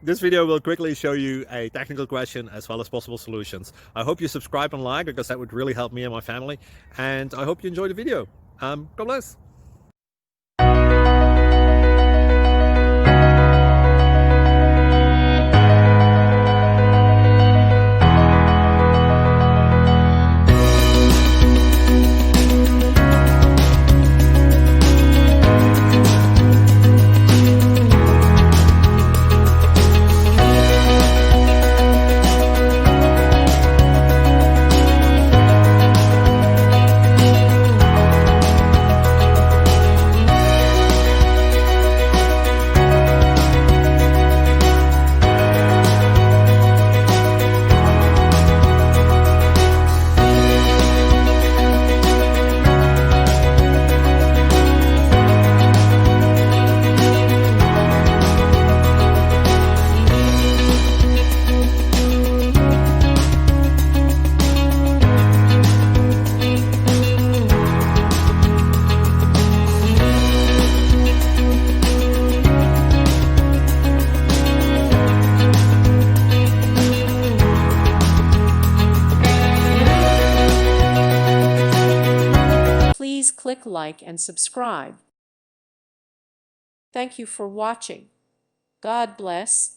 This video will quickly show you a technical question as well as possible solutions. I hope you subscribe and like, because that would really help me and my family. And I hope you enjoy the video. God bless. Please click like and subscribe. Thank you for watching. God bless.